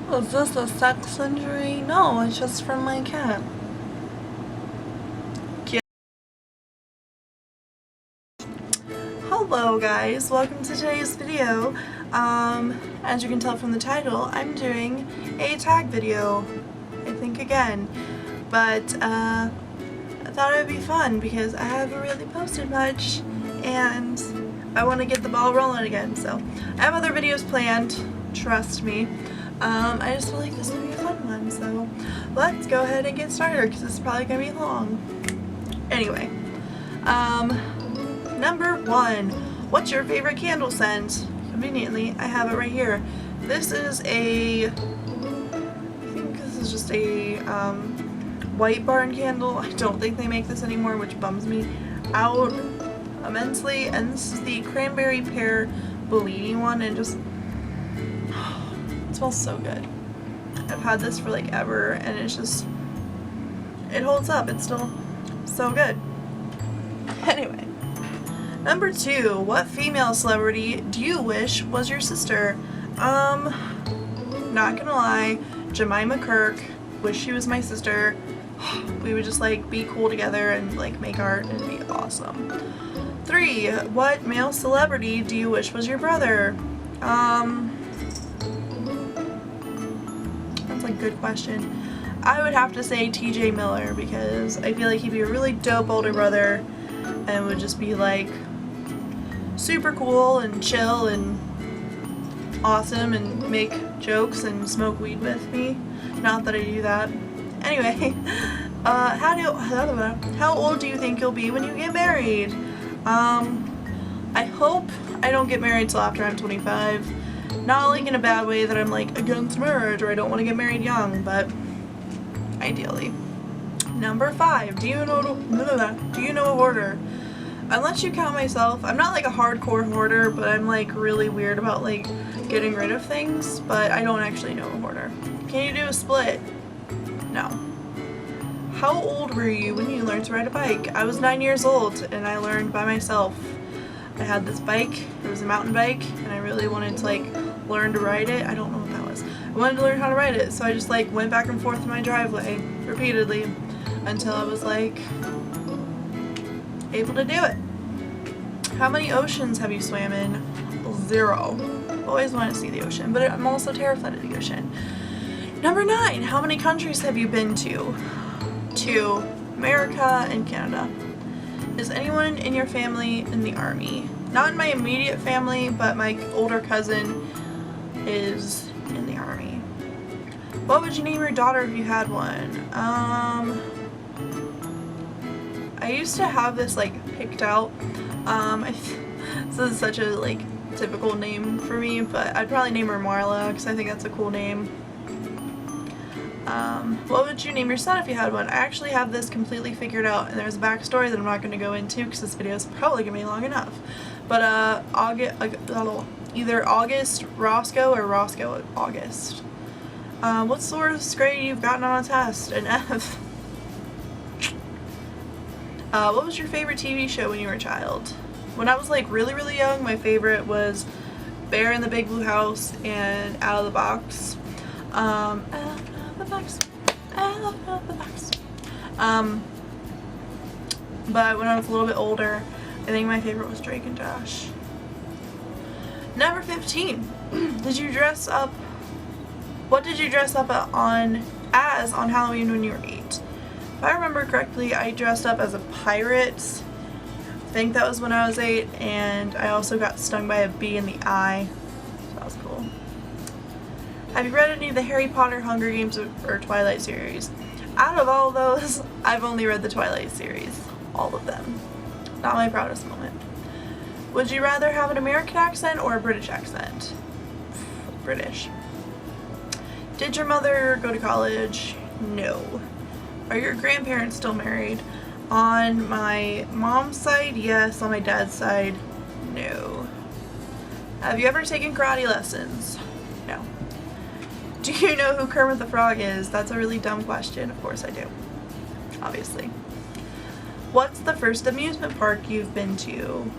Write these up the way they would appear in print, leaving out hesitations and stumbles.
Was this a sex injury? No, it's just from my cat. Hello guys, welcome to today's video. As you can tell from the title, I'm doing a tag video, I think again. But I thought it would be fun because I haven't really posted much and I want to get the ball rolling again. So I have other videos planned, trust me. I just feel like this would be a fun one, so let's go ahead and get started because this is probably going to be long. Anyway, number 1, what's your favorite candle scent? Conveniently, I have it right here. This is I think this is just a White Barn candle. I don't think they make this anymore, which bums me out immensely. And this is the Cranberry Pear Bellini one, and just it smells so good. I've had this for like ever, and it's just, it holds up. It's still so good. Anyway, number 2, what female celebrity do you wish was your sister? Not gonna lie, Jemima Kirk. Wish she was my sister. We would just like be cool together and like make art and it'd be awesome. 3, what male celebrity do you wish was your brother? That's a good question. I would have to say TJ Miller because I feel like he'd be a really dope older brother and would just be like super cool and chill and awesome and make jokes and smoke weed with me. Not that I do that. Anyway, how old do you think you'll be when you get married? I hope I don't get married till after I'm 25. Not like in a bad way that I'm like against marriage or I don't want to get married young, but ideally. Number 5, do you know a hoarder? Unless you count myself, I'm not like a hardcore hoarder, but I'm like really weird about like getting rid of things, but I don't actually know a hoarder. Can you do a split? No. How old were you when you learned to ride a bike? I was 9 years old and I learned by myself. I had this bike, it was a mountain bike, and I really wanted to like learn to ride it. I don't know what that was. I wanted to learn how to ride it, so I just like went back and forth in my driveway repeatedly until I was like able to do it. How many oceans have you swam in? 0. Always want to see the ocean, but I'm also terrified of the ocean. Number 9, how many countries have you been to? 2, America and Canada. Is anyone in your family in the army? Not in my immediate family, but my older cousin is in the army. What would you name your daughter if you had one? I used to have this like picked out. This is such a like typical name for me, but I'd probably name her Marla because I think that's a cool name. What would you name your son if you had one? I actually have this completely figured out, and there's a backstory that I'm not going to go into because this video is probably going to be long enough. But either August Roscoe or Roscoe August. What's the worst grade you've gotten on a test? An F. What was your favorite TV show when you were a child? When I was like really young, my favorite was Bear in the Big Blue House and Out of the Box. Out of the box. But when I was a little bit older, I think my favorite was Drake and Josh. Number 15. Did you dress up? What did you dress up as on Halloween when you were 8? If I remember correctly, I dressed up as a pirate. I think that was when I was 8, and I also got stung by a bee in the eye. So that was cool. Have you read any of the Harry Potter, Hunger Games, or Twilight series? Out of all of those, I've only read the Twilight series. All of them. Not my proudest moment. Would you rather have an American accent or a British accent? British. Did your mother go to college? No. Are your grandparents still married? On my mom's side, yes. On my dad's side, no. Have you ever taken karate lessons? No. Do you know who Kermit the Frog is? That's a really dumb question. Of course I do. Obviously. What's the first amusement park you've been to?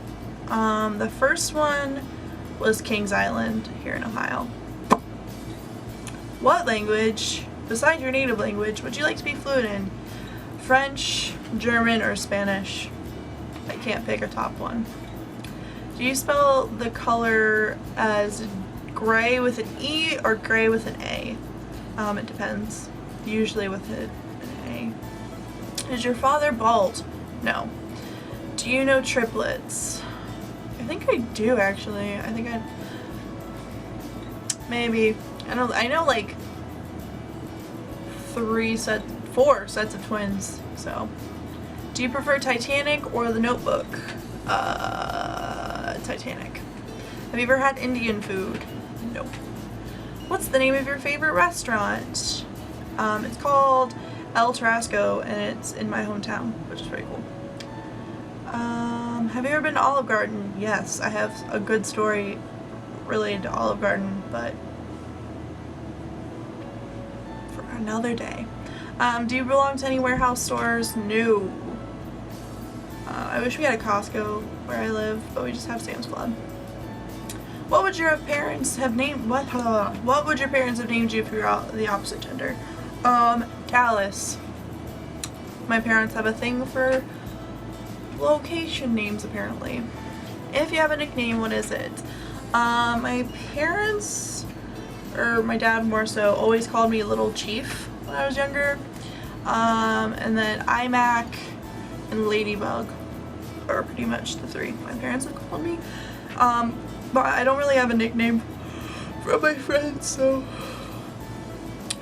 The first one was Kings Island here in Ohio. What language, besides your native language, would you like to be fluent in? French, German, or Spanish? I can't pick a top one. Do you spell the color as gray with an E or gray with an A? It depends. Usually with an A. Is your father bald? No. Do you know triplets? I think I do, actually. I think I... Maybe. I know like 4 sets of twins, so. Do you prefer Titanic or The Notebook? Titanic. Have you ever had Indian food? Nope. What's the name of your favorite restaurant? It's called El Tarasco, and it's in my hometown, which is pretty cool. Have you ever been to Olive Garden? Yes, I have a good story related to Olive Garden, but for another day. Do you belong to any warehouse stores? No. I wish we had a Costco where I live, but we just have Sam's Club. What would your parents have named? What would your parents have named you if you were the opposite gender? Dallas. My parents have a thing for location names, apparently. If you have a nickname, what is it? My parents, or my dad more so, always called me Little Chief when I was younger. And then iMac and Ladybug are pretty much the 3 my parents have called me. But I don't really have a nickname from my friends, so.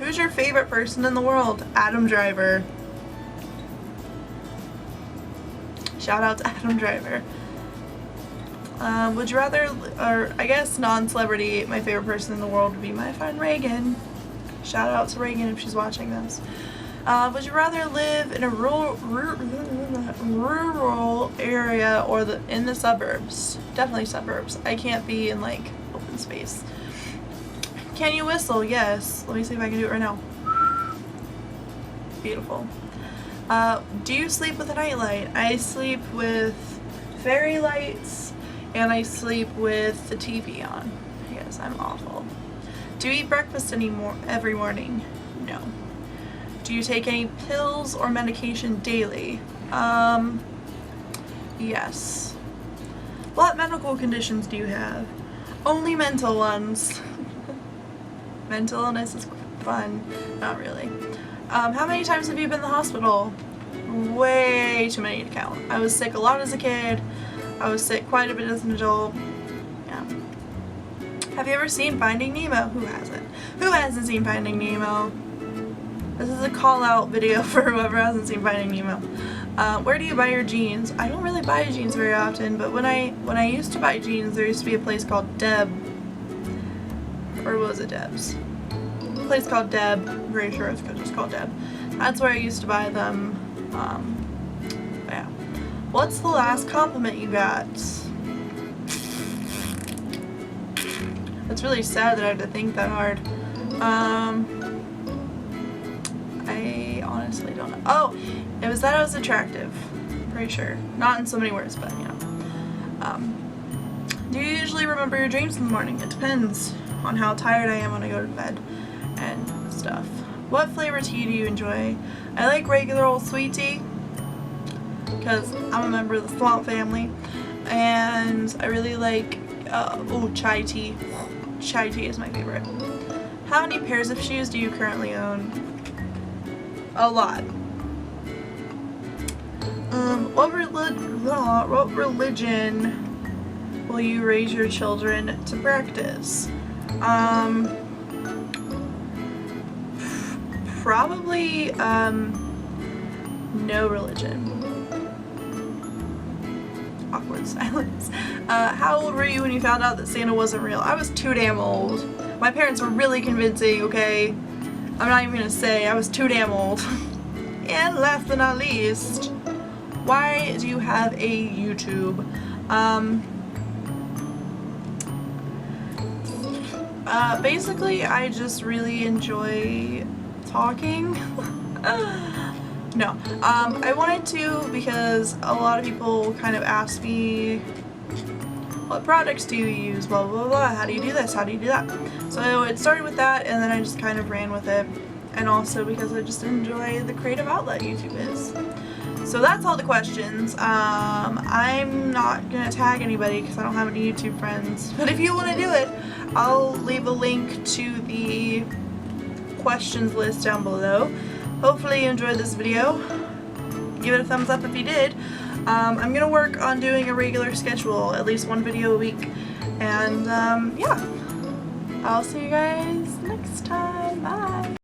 Who's your favorite person in the world? Adam Driver. Shout out to Adam Driver. Would you rather, or I guess non-celebrity, my favorite person in the world would be my friend Reagan. Shout out to Reagan if she's watching this. Would you rather live in a rural area or in the suburbs? Definitely suburbs. I can't be in like open space. Can you whistle? Yes. Let me see if I can do it right now. Beautiful. Do you sleep with a nightlight? I sleep with fairy lights and I sleep with the TV on. Yes, I'm awful. Do you eat breakfast every morning? No. Do you take any pills or medication daily? Yes. What medical conditions do you have? Only mental ones. Mental illness is fun. Not really. How many times have you been to the hospital? Way too many to count. I was sick a lot as a kid. I was sick quite a bit as an adult. Yeah. Have you ever seen Finding Nemo? Who hasn't? Who hasn't seen Finding Nemo? This is a call out video for whoever hasn't seen Finding Nemo. Where do you buy your jeans? I don't really buy jeans very often, but when I used to buy jeans, there used to be a place called Deb. Or was it Deb's? A place called Deb. I'm pretty sure it's just called Deb. That's where I used to buy them. Yeah. What's the last compliment you got? It's really sad that I have to think that hard. I honestly don't know. Oh, it was that I was attractive. I'm pretty sure. Not in so many words, but you know. Do you usually remember your dreams in the morning? It depends on how tired I am when I go to bed and stuff. What flavor tea do you enjoy? I like regular old sweet tea because I'm a member of the Swamp family, and I really like chai tea. Chai tea is my favorite. How many pairs of shoes do you currently own? A lot. What religion will you raise your children to practice? Probably no religion. Awkward silence. How old were you when you found out that Santa wasn't real? I was too damn old. My parents were really convincing, okay? I'm not even gonna say, I was too damn old. And last but not least, why do you have a YouTube? Basically, I just really enjoy talking. No, I wanted to because a lot of people kind of ask me, what products do you use, blah blah blah, how do you do this, how do you do that? So it started with that, and then I just kind of ran with it, and also because I just enjoy the creative outlet YouTube is. So that's all the questions. I'm not gonna tag anybody because I don't have any YouTube friends, but if you want to do it, I'll leave a link to the questions list down below. Hopefully you enjoyed this video. Give it a thumbs up if you did. I'm gonna work on doing a regular schedule, at least one video a week, and yeah, I'll see you guys next time. Bye.